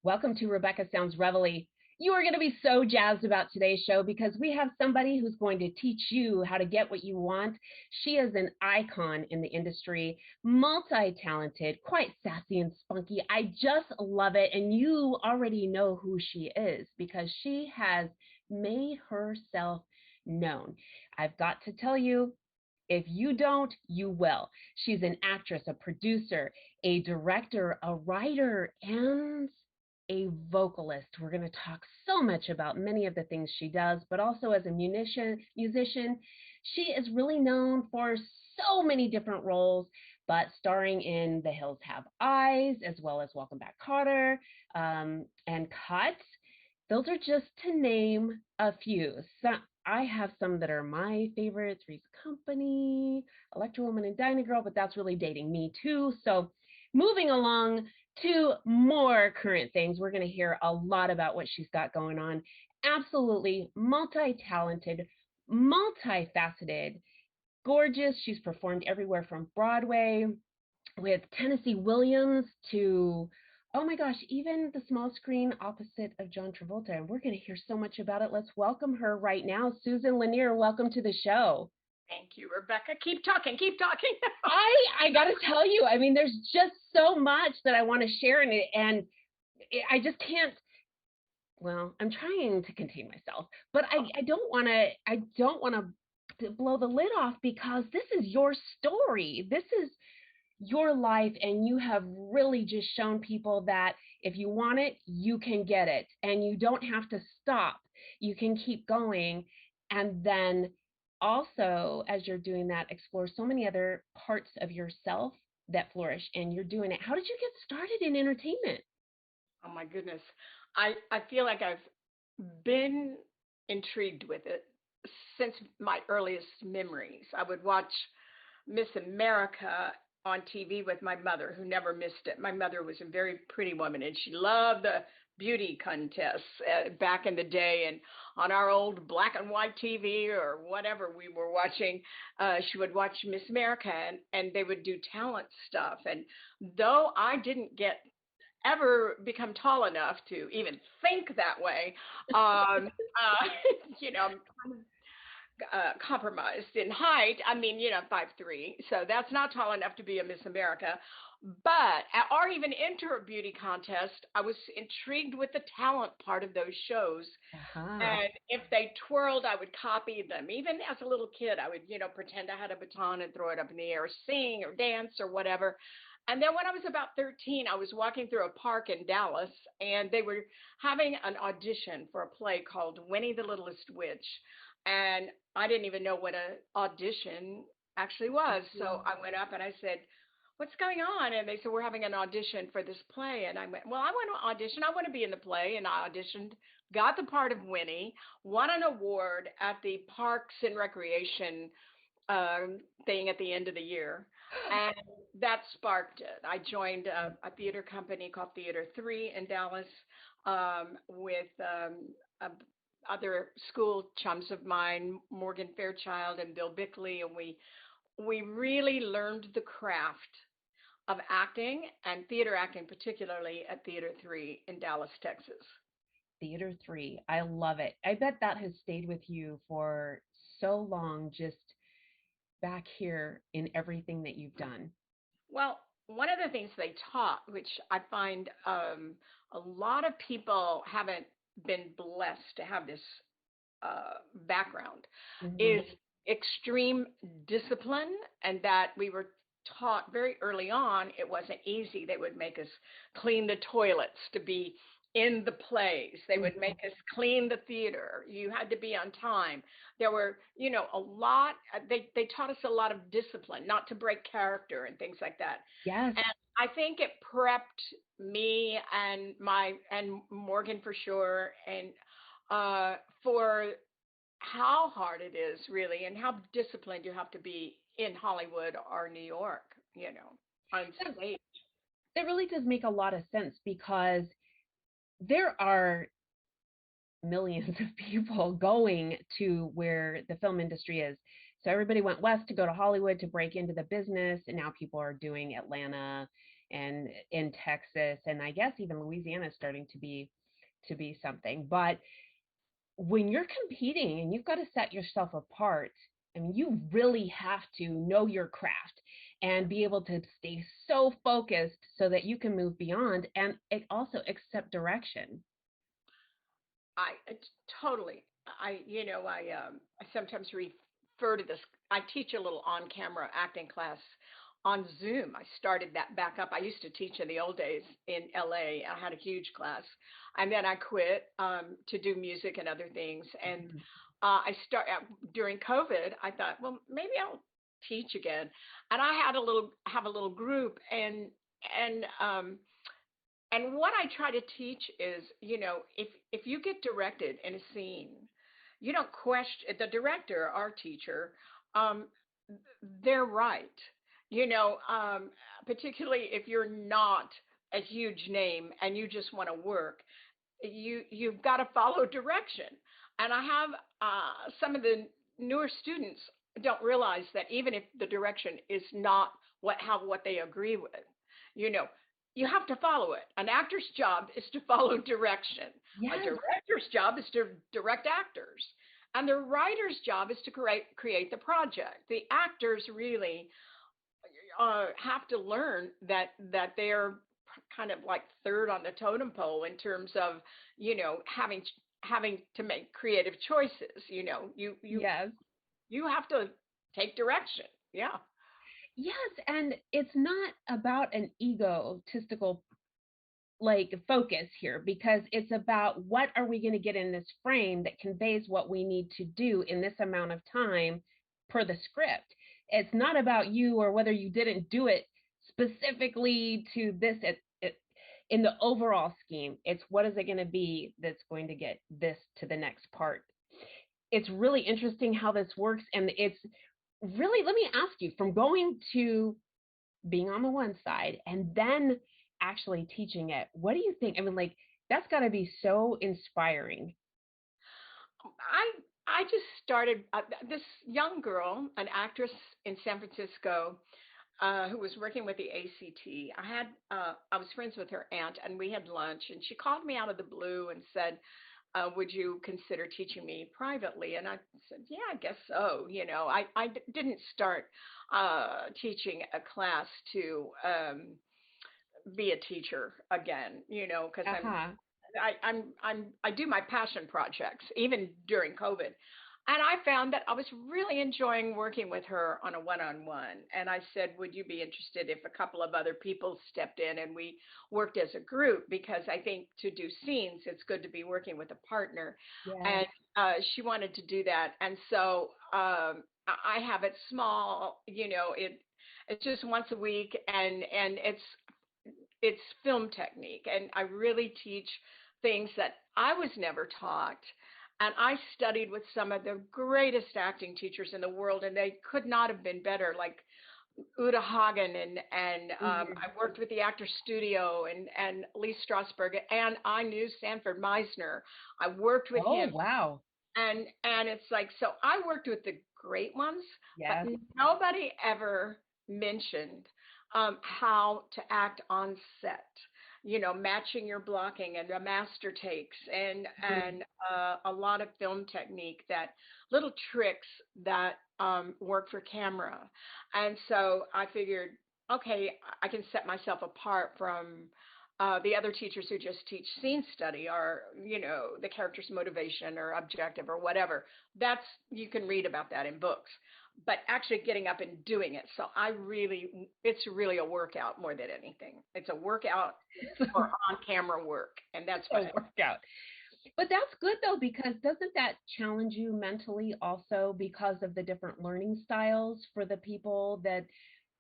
Welcome to Rebecca Sounds Reveille. You are going to be so jazzed about today's show because we have somebody who's going to teach you how to get what you want. She is an icon in the industry, multi-talented, quite sassy and spunky. I just love it. And you already know who she is because she has made herself known. I've got to tell you, if you don't, you will. She's an actress, a producer, a director, a writer, and a vocalist. We're going to talk so much about many of the things she does, but also as a musician, she is really known for so many different roles, but starring in The Hills Have Eyes, as well as Welcome Back, Kotter, and Cut. Those are just to name a few. I have some that are my favorites: Three's Company, Electra Woman, and Dinah Girl, but that's really dating me too. So moving along to more current things, we're going to hear a lot about what she's got going on. Absolutely multi-talented, multifaceted, gorgeous. She's performed everywhere from Broadway with Tennessee Williams to, oh my gosh, even the small screen opposite of John Travolta. And we're going to hear so much about it. Let's welcome her right now. Susan Lanier, welcome to the show. Thank you, Rebecca. Keep talking, keep talking. I got to tell you, I mean, there's just so much that I want to share in it. And I just can't, well, I'm trying to contain myself, but I don't want to blow the lid off because this is your story. This is your life, and you have really just shown people that if you want it, you can get it, and you don't have to stop. You can keep going, and then also, as you're doing that, explore so many other parts of yourself that flourish, and you're doing it. How did you get started in entertainment? Oh my goodness. I feel like I've been intrigued with it since my earliest memories. I would watch Miss America on TV with my mother, who never missed it. My mother was a very pretty woman, and she loved the beauty contests back in the day. And on our old black and white TV or whatever we were watching, she would watch Miss America, and they would do talent stuff. And though I didn't ever become tall enough to even think that way, I'm kind of compromised in height. I mean, 5'3", so that's not tall enough to be a Miss America, or even enter a beauty contest. I was intrigued with the talent part of those shows. And if they twirled, I would copy them. Even as a little kid, I would, pretend I had a baton and throw it up in the air, sing or dance or whatever. And then when I was about 13, I was walking through a park in Dallas, and they were having an audition for a play called Winnie the Littlest Witch. And I didn't even know what an audition actually was. So I went up and I said, "What's going on?" And they said, "We're having an audition for this play." And I went, "Well, I want to audition. I want to be in the play." And I auditioned, got the part of Winnie, won an award at the Parks and Recreation thing at the end of the year. And that sparked it. I joined a theater company called Theater 3 in Dallas with other school chums of mine, Morgan Fairchild and Bill Bickley, and we really learned the craft of acting and theater acting, particularly at Theater 3 in Dallas, Texas. Theater 3, I love it. I bet that has stayed with you for so long, just back here in everything that you've done. Well, one of the things they taught, which I find a lot of people haven't been blessed to have this background, is extreme discipline, and that we were taught very early on it wasn't easy. They would make us clean the toilets to be in the plays. They would make us clean the theater. You had to be on time. There were, a lot, they taught us a lot of discipline, not to break character and things like that. Yes. And I think it prepped me and Morgan for sure, and for how hard it is really, and how disciplined you have to be in Hollywood or New York, on stage. That really does make a lot of sense because there are millions of people going to where the film industry is. So everybody went west to go to Hollywood to break into the business, and now people are doing Atlanta and in Texas, and I guess even Louisiana is starting to be something. But when you're competing and you've got to set yourself apart, I mean, you really have to know your craft and be able to stay so focused so that you can move beyond and also accept direction. Totally. I sometimes refer to this. I teach a little on-camera acting class on Zoom. I started that back up. I used to teach in the old days in LA. I had a huge class, and then I quit to do music and other things. And I start during COVID. I thought, well, maybe I'll teach again. And I had a little group, and what I try to teach is, if you get directed in a scene, you don't question the director, our teacher. Um, they're right. You know, Particularly if you're not a huge name and you just want to work, you've got to follow direction. And I have some of the newer students don't realize that even if the direction is not what they agree with, you know, you have to follow it. An actor's job is to follow direction. Yes. A director's job is to direct actors. And the writer's job is to create the project. The actors really have to learn that they're kind of like third on the totem pole in terms of, having to make creative choices. Yes. You have to take direction. Yeah. Yes, and it's not about an egotistical focus here, because it's about what are we going to get in this frame that conveys what we need to do in this amount of time per the script. It's not about you or whether you didn't do it specifically to this in the overall scheme. It's what is it going to be that's going to get this to the next part. It's really interesting how this works, and it's really, let me ask you, from going to being on the one side and then actually teaching it, what do you think? I mean, that's got to be so inspiring. I just started this young girl, an actress in San Francisco, who was working with the ACT. I was friends with her aunt, and we had lunch, and she called me out of the blue and said, would you consider teaching me privately? And I said, yeah, I guess so. I didn't start teaching a class to be a teacher again, because I do my passion projects even during COVID. And I found that I was really enjoying working with her on a one-on-one. And I said, would you be interested if a couple of other people stepped in and we worked as a group? Because I think to do scenes, it's good to be working with a partner. Yes. And she wanted to do that. And so I have it small, it's just once a week, and it's film technique. And I really teach things that I was never taught. And I studied with some of the greatest acting teachers in the world, and they could not have been better, like Uta Hagen, and I worked with the Actors Studio and Lee Strasberg, and I knew Sanford Meisner. I worked with him. Oh, wow. And it's like, so I worked with the great ones, Yes. but nobody ever mentioned how to act on set. Matching your blocking and the master takes and a lot of film technique, that little tricks that work for camera. And so I figured, okay, I can set myself apart from the other teachers who just teach scene study, or, the character's motivation or objective or whatever. You can read about that in books. But actually getting up and doing it. So it's really a workout more than anything. It's a workout for on-camera work. And that's what a workout. But that's good, though, because doesn't that challenge you mentally also, because of the different learning styles for the people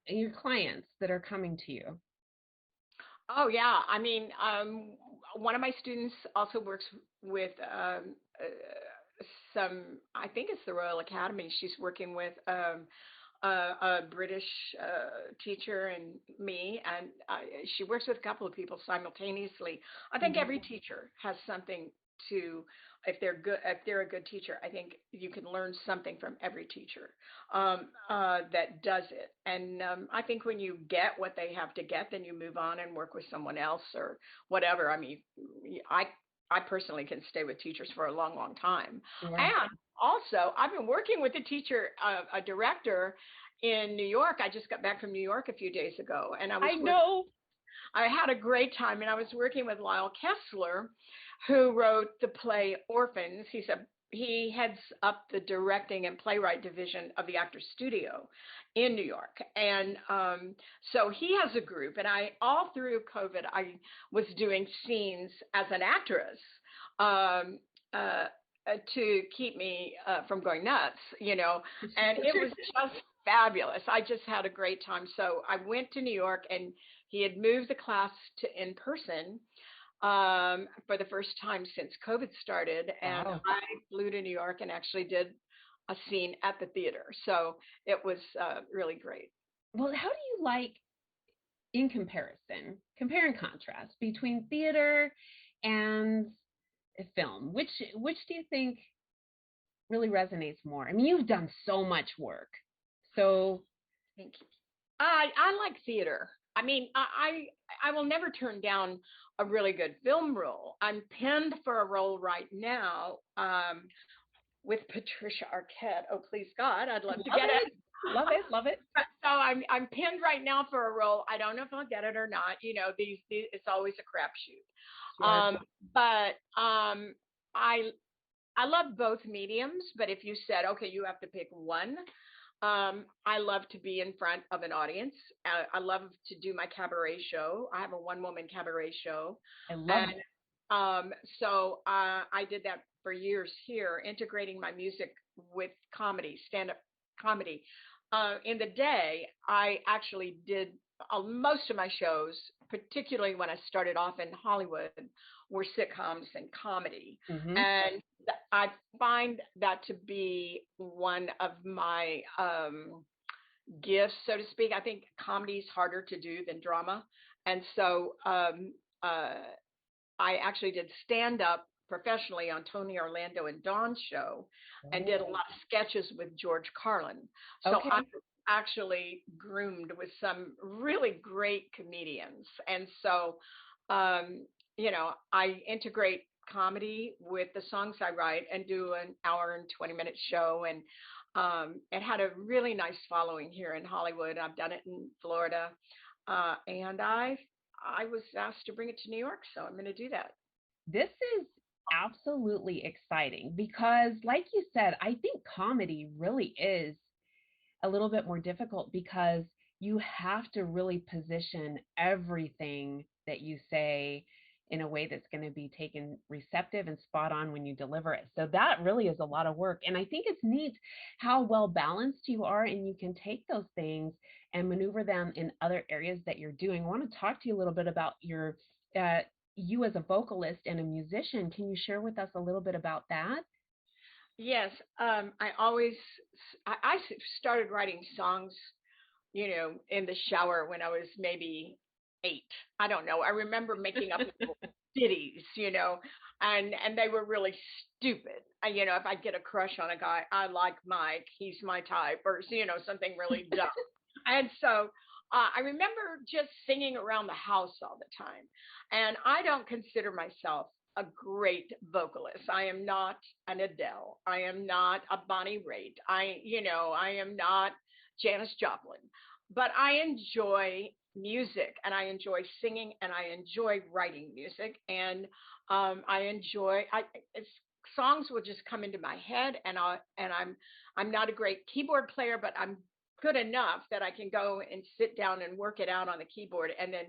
your clients that are coming to you? Oh, yeah. I mean, one of my students also works with I think it's the Royal Academy. She's working with a British teacher and me, and she works with a couple of people simultaneously. I think every teacher has something to, if they're a good teacher, I think you can learn something from every teacher that does it. And I think when you get what they have to get, then you move on and work with someone else or whatever. I mean, I personally can stay with teachers for a long, long time. Sure. And also, I've been working with a teacher, a director in New York. I just got back from New York a few days ago, and I know. I had a great time, and I was working with Lyle Kessler, who wrote the play Orphans. He heads up the directing and playwright division of the Actors Studio in New York, and so he has a group. And all through COVID, I was doing scenes as an actress to keep me from going nuts, and it was just fabulous. I just had a great time. So I went to New York, and he had moved the class to in person for the first time since COVID started. And Wow. I flew to New York and actually did a scene at the theater. So it was really great. Well, how do you like, in comparison, compare and contrast between theater and film? Which do you think really resonates more? I mean, you've done so much work. So Thank you. I like theater. I mean, I will never turn down a really good film role. I'm pinned for a role right now with Patricia Arquette. Oh, please God, I'd love to get it. Love it, love it. So I'm pinned right now for a role. I don't know if I'll get it or not. These it's always a crapshoot. Sure. But I love both mediums. But if you said, okay, you have to pick one, I love to be in front of an audience. I love to do my cabaret show. I have a one-woman cabaret show. I love it. So I did that for years here, integrating my music with comedy, stand-up comedy. In the day, I actually did most of my shows, particularly when I started off in Hollywood, were sitcoms and comedy. Mm-hmm. And I find that to be one of my gifts, so to speak. I think comedy is harder to do than drama. And so I actually did stand up professionally on Tony Orlando and Dawn's show and did a lot of sketches with George Carlin. So Okay. I was actually groomed with some really great comedians. And so, I integrate comedy with the songs I write and do an hour and 20-minute show. And it had a really nice following here in Hollywood. I've done it in Florida. And I was asked to bring it to New York, so I'm going to do that. This is absolutely exciting because, like you said, I think comedy really is a little bit more difficult because you have to really position everything that you say in a way that's going to be taken receptive and spot on when you deliver it. So that really is a lot of work. And I think it's neat how well balanced you are, and you can take those things and maneuver them in other areas that you're doing. I want to talk to you a little bit about your you as a vocalist and a musician. Can you share with us a little bit about that? Yes, I started writing songs, in the shower when I was maybe 8. I don't know. I remember making up little ditties, and they were really stupid. If I get a crush on a guy, I like Mike, he's my type, or something really dumb. And so I remember just singing around the house all the time. And I don't consider myself a great vocalist. I am not an Adele. I am not a Bonnie Raitt. I am not Janis Joplin. But I enjoy music, and I enjoy singing, and I enjoy writing music, and songs will just come into my head, and I'm not a great keyboard player, but I'm good enough that I can go and sit down and work it out on the keyboard and then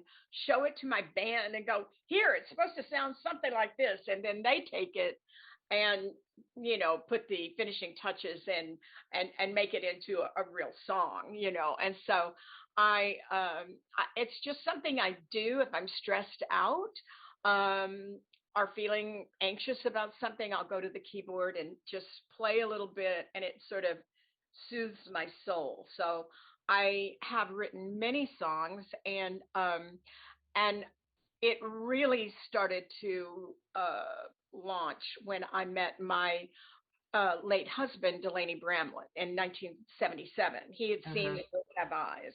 show it to my band and go, here, it's supposed to sound something like this. And then they take it and, put the finishing touches and make it into a real song, And so it's just something I do if I'm stressed out or feeling anxious about something. I'll go to the keyboard and just play a little bit, and it sort of soothes my soul. So I have written many songs, and it really started to launch when I met my late husband, Delaney Bramlett, in 1977. He had seen Uh-huh. me Have Eyes.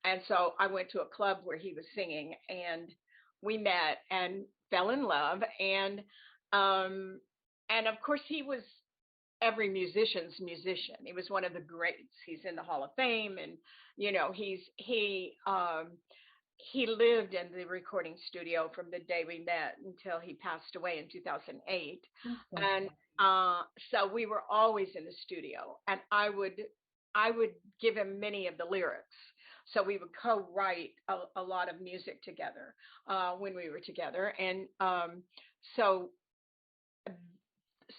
And so I went to a club where he was singing, and we met and fell in love. Um, and of course, he was every musician's musician. He was one of the greats. He's in the Hall of Fame, and he lived in the recording studio from the day we met until he passed away in 2008. I'm so And sorry. so we were always in the studio, and I would give him many of the lyrics. So we would co-write a lot of music together when we were together. And so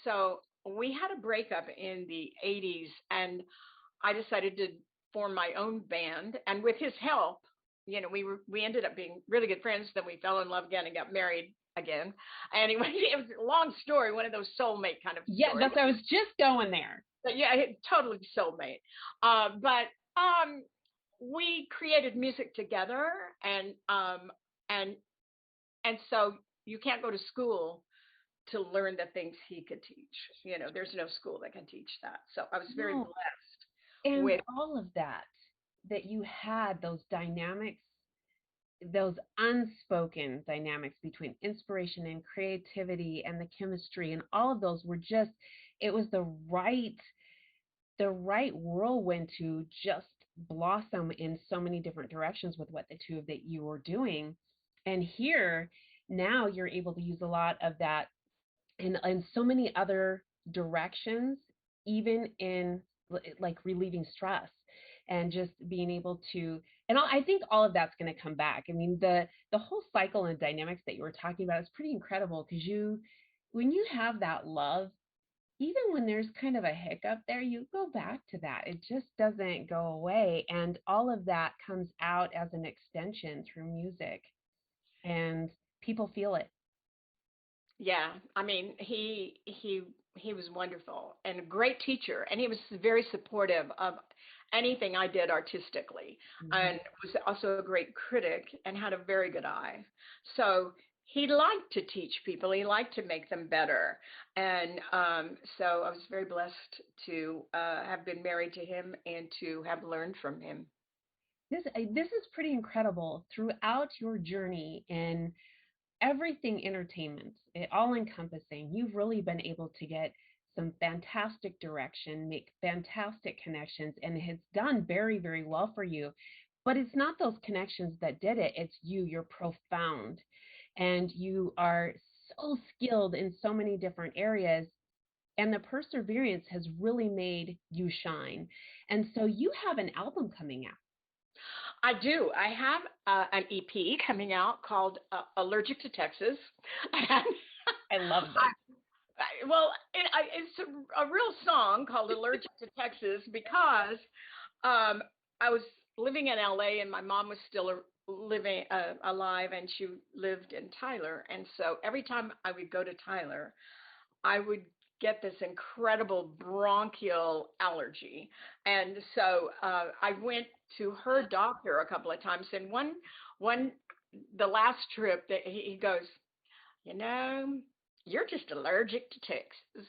so we had a breakup in the 80s, and I decided to form my own band. And with his help, we ended up being really good friends. Then we fell in love again and got married again. Anyway, it was a long story, one of those soulmate kind of Yeah, stories. I was just going there. But yeah, totally soulmate. But we created music together, and and so you can't go to school to learn the things he could teach. There's no school that can teach that. So I was very No. blessed And with. all of that you had those dynamics, those unspoken dynamics between inspiration and creativity and the chemistry and all of those were just, it was the right whirlwind to just blossom in so many different directions with what the two of that you were doing. And here now you're able to use a lot of that in so many other directions, even in like relieving stress and just being able to, and I think all of that's going to come back. I mean, the whole cycle and dynamics that you were talking about is pretty incredible because when you have that love, even when there's kind of a hiccup there, you go back to that. It just doesn't go away. And all of that comes out as an extension through music, and people feel it. Yeah, I mean, he was wonderful and a great teacher, and he was very supportive of anything I did artistically, Mhm. and was also a great critic and had a very good eye. So he liked to teach people. He liked to make them better, and so I was very blessed to have been married to him and to have learned from him. This is pretty incredible throughout your journey in everything entertainment, it all encompassing. You've really been able to get some fantastic direction, make fantastic connections, and it's done very, very well for you. But it's not those connections that did it, it's you. You're profound and you are so skilled in so many different areas. And the perseverance has really made you shine. And so you have an album coming out. I do. I have an EP coming out called Allergic to Texas. And I love this. well, it's a real song called Allergic to Texas because I was living in LA and my mom was still living alive, and she lived in Tyler. And so every time I would go to Tyler, I would get this incredible bronchial allergy. And so I went to her doctor a couple of times. And one, the last trip that he goes, you know, you're just allergic to Texas.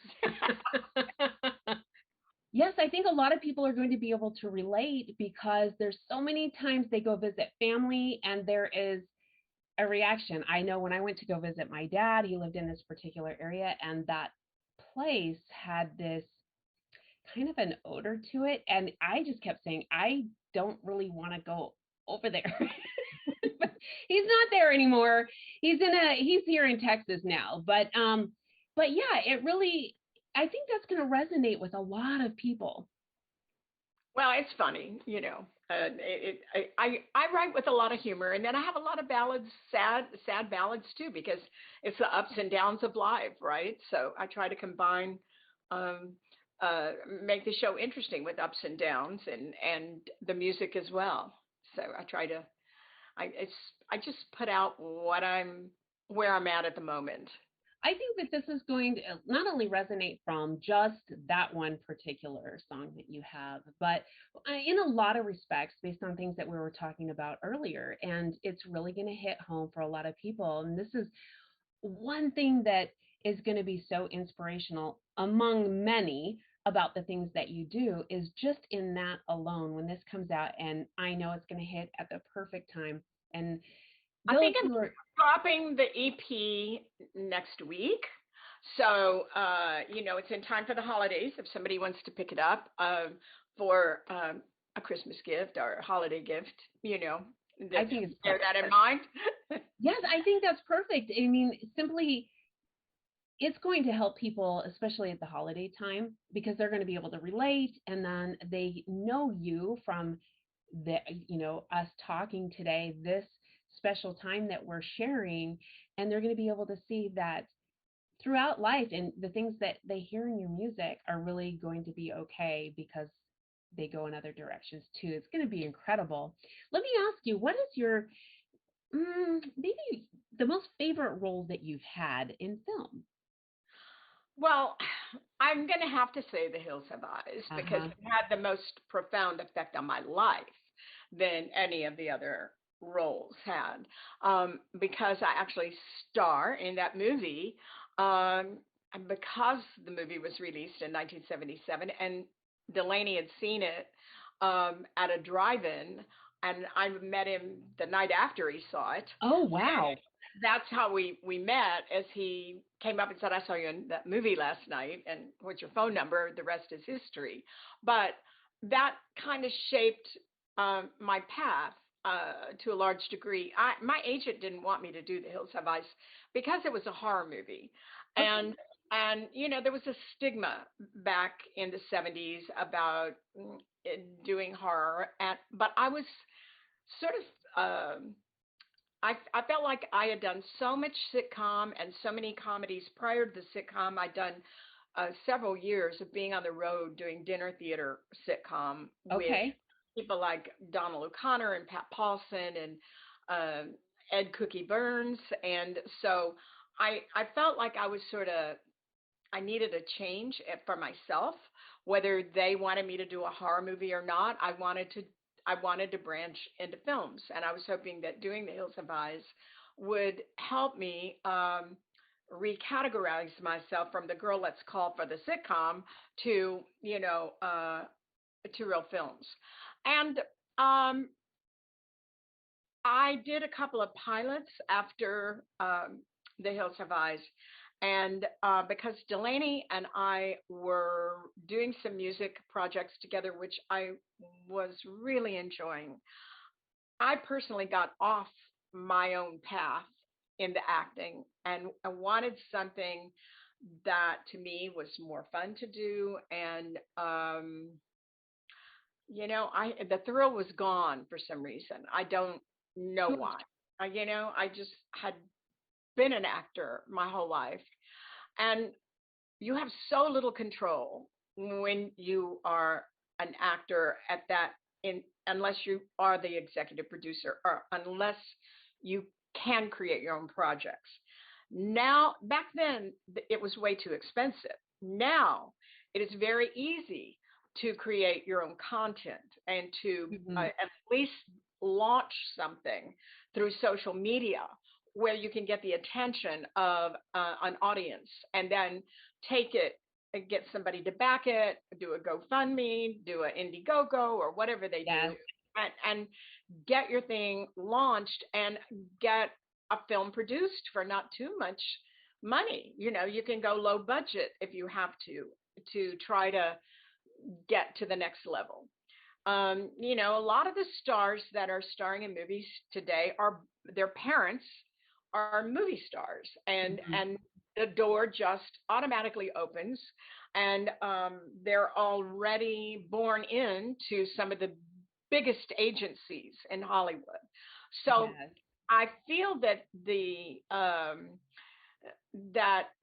Yes, I think a lot of people are going to be able to relate because there's so many times they go visit family and there is a reaction. I know when I went to go visit my dad, he lived in this particular area and that place had this kind of an odor to it. And I just kept saying, I don't really want to go over there. But he's not there anymore. He's here in Texas now. But yeah, it really, I think that's going to resonate with a lot of people. Well, it's funny, I write with a lot of humor, and then I have a lot of ballads, sad ballads too, because it's the ups and downs of life, right? So I try to combine, um, make the show interesting with ups and downs, and the music as well. So I try to, I it's I just put out where I'm at the moment. I think that this is going to not only resonate from just that one particular song that you have, but in a lot of respects, based on things that we were talking about earlier. And it's really going to hit home for a lot of people. And this is one thing that is going to be so inspirational among many about the things that you do is just in that alone when this comes out. And I know it's going to hit at the perfect time. And I those think I'm who are, dropping the EP next week. So, it's in time for the holidays. If somebody wants to pick it up for a Christmas gift or a holiday gift, I think it's bear perfect. that in mind. Yes, I think that's perfect. I mean, simply it's going to help people, especially at the holiday time, because they're going to be able to relate, and then they know you from the, us talking today, this special time that we're sharing, and they're going to be able to see that throughout life and the things that they hear in your music are really going to be okay because they go in other directions too. It's going to be incredible. Let me ask you, what is your maybe the most favorite role that you've had in film? Well, I'm going to have to say The Hills Have Eyes because Uh-huh. it had the most profound effect on my life than any of the other roles had. Because I actually star in that movie, and because the movie was released in 1977 and Delaney had seen it at a drive-in, and I met him the night after he saw it. Oh, wow. That's how we met, as he came up and said, I saw you in that movie last night, and what's your phone number? The rest is history. But that kind of shaped my path to a large degree. My agent didn't want me to do The Hills Have Eyes because it was a horror movie. Okay. And there was a stigma back in the 70s about doing horror. But I was sort of I felt like I had done so much sitcom and so many comedies prior to the sitcom. I'd done several years of being on the road doing dinner theater sitcom with Okay. people like Donald O'Connor and Pat Paulson and Ed Cookie Burns. And so I felt like I needed a change for myself, whether they wanted me to do a horror movie or not. I wanted to branch into films, and I was hoping that doing The Hills Have Eyes would help me recategorize myself from the girl let's call for the sitcom to to real films. And I did a couple of pilots after The Hills Have Eyes, and because Delaney and I were doing some music projects together, which I was really enjoying, I personally got off my own path in the acting, and I wanted something that to me was more fun to do. And I the thrill was gone for some reason. I don't know Sure. why. I just had been an actor my whole life, and you have so little control when you are an actor at that in unless you are the executive producer or unless you can create your own projects. Now, back then, it was way too expensive. Now, it is very easy to create your own content and to Mhm. at least launch something through social media where you can get the attention of an audience and then take it and get somebody to back it, do a GoFundMe, do an Indiegogo or whatever they Yes. do, and get your thing launched and get a film produced for not too much money. You can go low budget if you have to try to get to the next level. A lot of the stars that are starring in movies today are their parents are movie stars, and Mhm. and the door just automatically opens, and they're already born into some of the biggest agencies in Hollywood. So Yes. I feel that that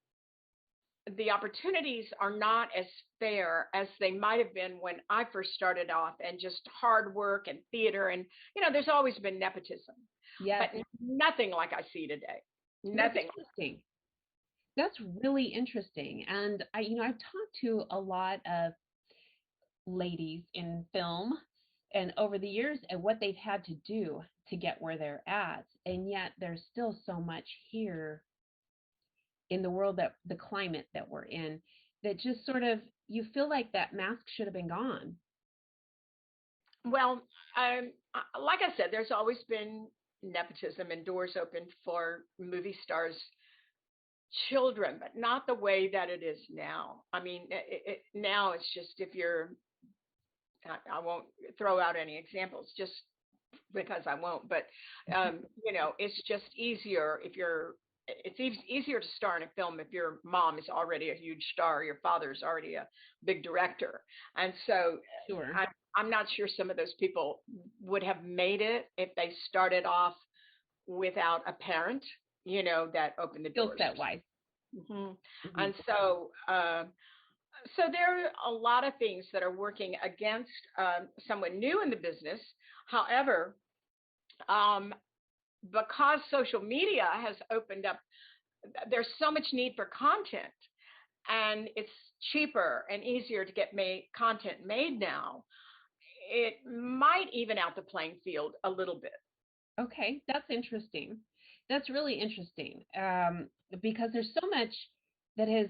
the opportunities are not as fair as they might have been when I first started off, and just hard work and theater. And, there's always been nepotism, but Yes. nothing like I see today. That's Nothing. interesting. That's really interesting. And I've talked to a lot of ladies in film and over the years and what they've had to do to get where they're at. And yet there's still so much here in the world, that the climate that we're in, that just sort of, you feel like that mask should have been gone. Well, like I said, there's always been nepotism and doors open for movie stars' children, but not the way that it is now. I mean, now it's just if you're, I won't throw out any examples just because I won't, but it's just easier if you're. Easier to star in a film if your mom is already a huge star, your father's already a big director, and so Sure. I'm not sure some of those people would have made it if they started off without a parent, that opened the Skill doors. set wise. Hmm. Hmm. And so there are a lot of things that are working against someone new in the business. However, um, because social media has opened up, there's so much need for content, and it's cheaper and easier to get content made now. It might even out the playing field a little bit. Okay, that's interesting. That's really interesting, because there's so much that has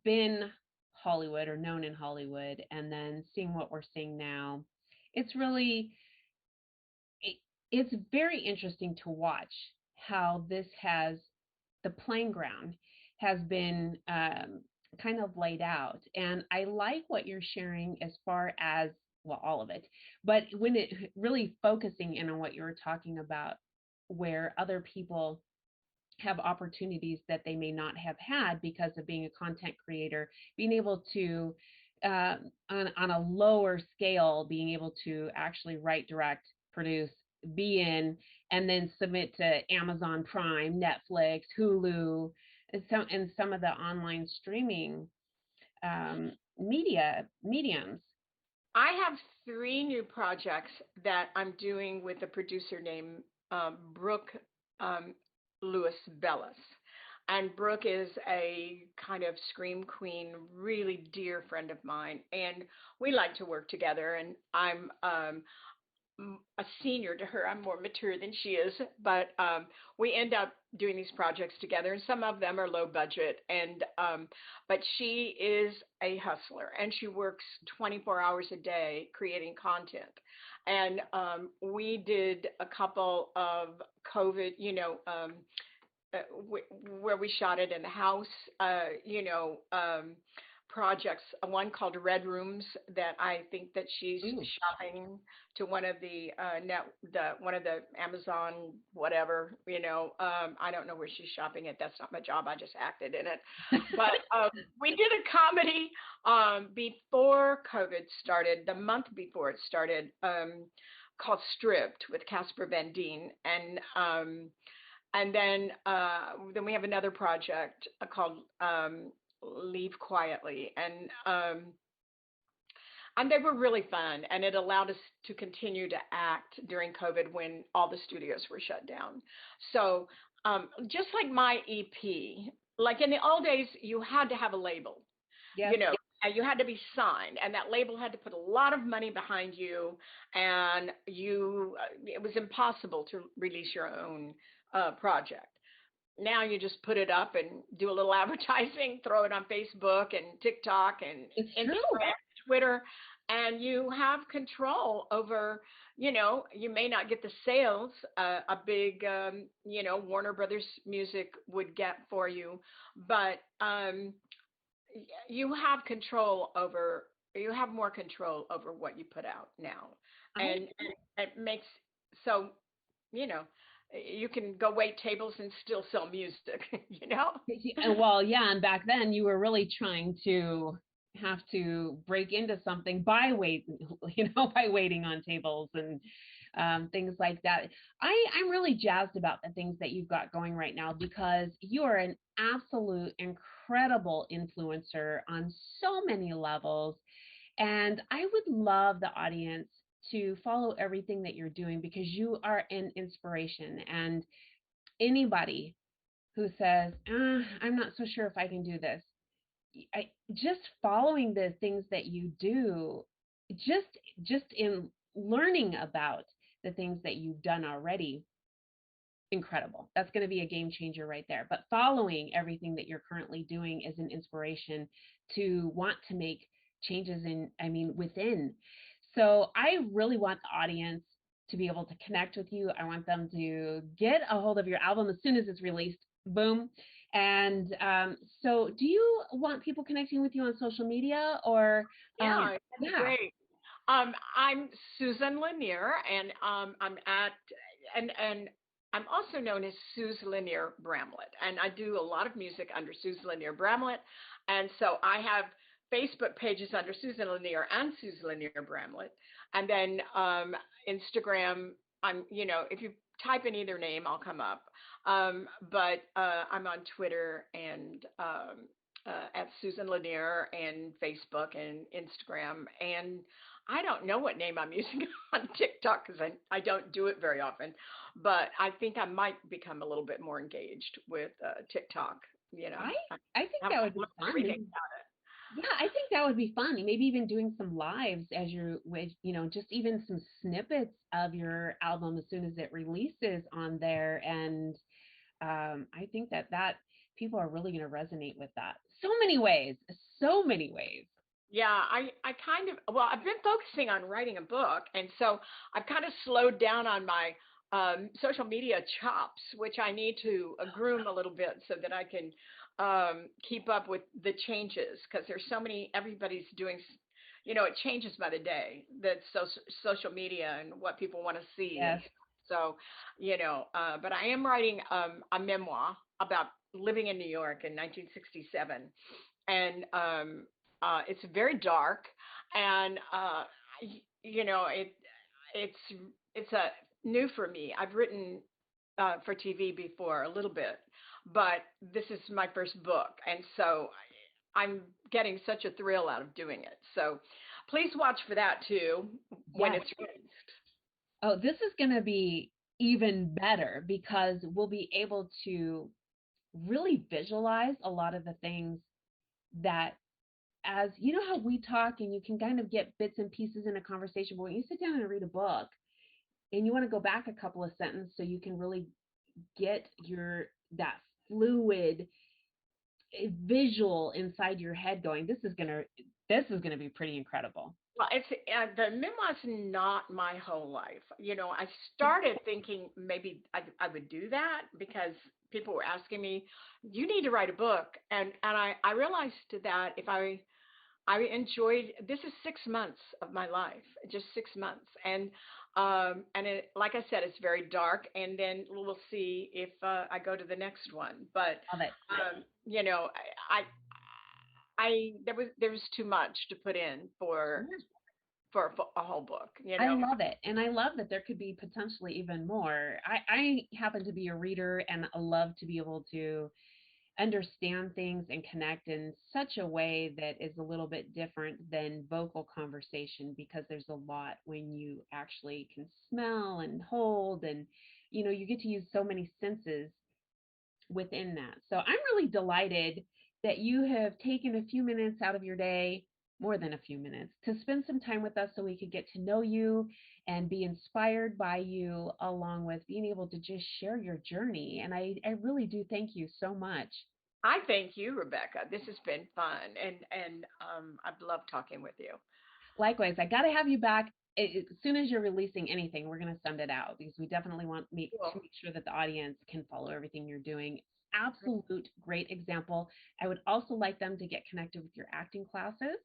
been Hollywood or known in Hollywood, and then seeing what we're seeing now. It's really, it, it's very interesting to watch how this has, the playing ground has been kind of laid out. And I like what you're sharing as far as, well, all of it, but when it really focusing in on what you were talking about, where other people have opportunities that they may not have had because of being a content creator, being able to, on a lower scale, being able to actually write, direct, produce, be in, and then submit to Amazon Prime, Netflix, Hulu, and some of the online streaming mediums. I have three new projects that I'm doing with a producer named Brooke um, Lewis Bellis. And Brooke is a kind of scream queen, really dear friend of mine. And we like to work together. And I'm a senior to her. I'm more mature than she is, but we end up doing these projects together, and some of them are low budget. And but she is a hustler, and she works 24 hours a day creating content. And we did a couple of COVID, uh, where we shot it in the house, projects. One called Red Rooms that I think that she's Ooh. shopping to one of the one of the Amazon whatever. I don't know where she's shopping it. That's not my job. I just acted in it. But we did a comedy before COVID started, the month before it started, called Stripped with Casper Van Dien, and then we have another project called Leave Quietly, and they were really fun, and it allowed us to continue to act during COVID when all the studios were shut down. So just like my EP, like in the old days, you had to have a label, Yes. you know, and you had to be signed, and that label had to put a lot of money behind you, and it was impossible to release your own project. Now you just put it up and do a little advertising, throw it on Facebook and TikTok and It's true. Instagram, Twitter, and you have control over, you may not get the sales a big, Warner Brothers Music would get for you, but you have more control over what you put out now. I And it makes, so, you know, you can go wait tables and still sell music, Well, yeah, and back then you were really trying to have to break into something by by waiting on tables and things like that. I'm really jazzed about the things that you've got going right now, because you are an absolute incredible influencer on so many levels. And I would love the audience to follow everything that you're doing, because you are an inspiration. And anybody who says, I'm not so sure if I can do this. Just following the things that you do, just just in learning about the things that you've done already, incredible. That's going to be a game changer right there. But following everything that you're currently doing is an inspiration to want to make changes within. So I really want the audience to be able to connect with you. I want them to get a hold of your album as soon as it's released. Boom. And so do you want people connecting with you on social media or Yeah, yeah. great. I'm Susan Lanier, and I'm at and I'm also known as Suze Lanier-Bramlett, and I do a lot of music under Suze Lanier-Bramlett, and so I have Facebook pages under Susan Lanier and Suze Lanier-Bramlett, and then Instagram. If you type in either name, I'll come up. But I'm on Twitter and at Susan Lanier and Facebook and Instagram. And I don't know what name I'm using on TikTok because I don't do it very often. But I think I might become a little bit more engaged with TikTok. I think that would be fun. Everything. Yeah, I think that would be fun. Maybe even doing some lives as you're with, just even some snippets of your album as soon as it releases on there. And I think that people are really going to resonate with that. So many ways, so many ways. Yeah, I kind of, well, I've been focusing on writing a book. And so I've kind of slowed down on my social media chops, which I need to groom a little bit so that I can keep up with the changes because there's so many, everybody's doing, it changes by the day, that social media and what people want to see. Yes. So, but I am writing a memoir about living in New York in 1967. And it's very dark, and it's a new for me. I've written for TV before a little bit, but this is my first book, and so I'm getting such a thrill out of doing it. So please watch for that too when it's released. Oh, this is going to be even better because we'll be able to really visualize a lot of the things that, as you know how we talk and you can kind of get bits and pieces in a conversation, but when you sit down and read a book and you want to go back a couple of sentences so you can really get that fluid visual inside your head going, this is gonna be pretty incredible. Well, it's the memoir's not my whole life. I started thinking maybe I would do that because people were asking me, "You need to write a book," and I realized that if I enjoyed, this is 6 months of my life, just 6 months, and it, like I said, it's very dark, and then we'll see if I go to the next one. But Love it. there was too much to put in for a whole book. I love it. And I love that there could be potentially even more. I happen to be a reader and I love to be able to understand things and connect in such a way that is a little bit different than vocal conversation because there's a lot when you actually can smell and hold and you get to use so many senses within that. So I'm really delighted that you have taken a few minutes out of your day, more than a few minutes, to spend some time with us so we could get to know you and be inspired by you, along with being able to just share your journey. And I really do thank you so much. I thank you, Rebecca. This has been fun, and I've loved talking with you. Likewise, I got to have you back as soon as you're releasing anything. We're going to send it out because we definitely want to make sure that the audience can follow everything you're doing. Absolute great example. I would also like them to get connected with your acting classes.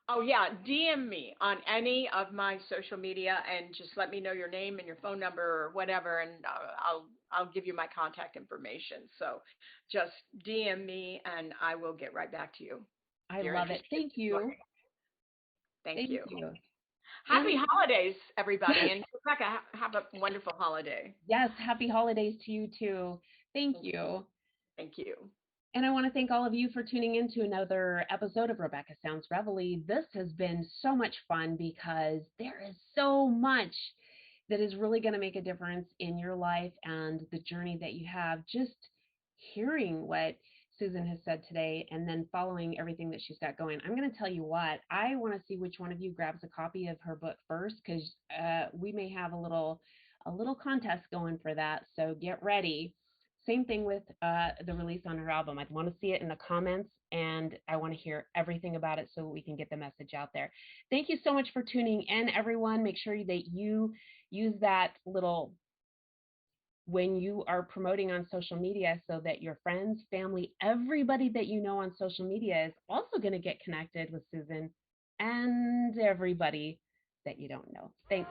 Oh yeah, DM me on any of my social media and just let me know your name and your phone number or whatever, and I'll give you my contact information. So just DM me and I will get right back to you. I love it. Thank you. Thank you. Happy holidays, everybody, and Rebecca, have a wonderful holiday. Yes, happy holidays to you too. Thank you. Thank you. And I want to thank all of you for tuning in to another episode of Rebecca Sounds Reveille. This has been so much fun because there is so much that is really going to make a difference in your life and the journey that you have. Just hearing what Susan has said today and then following everything that she's got going. I'm going to tell you what, I want to see which one of you grabs a copy of her book first, because we may have a little contest going for that. So get ready. Same thing with the release on her album. I'd want to see it in the comments, and I want to hear everything about it so we can get the message out there. Thank you so much for tuning in, everyone. Make sure that you use that little when you are promoting on social media so that your friends, family, everybody that you know on social media is also going to get connected with Susan, and everybody that you don't know. Thanks.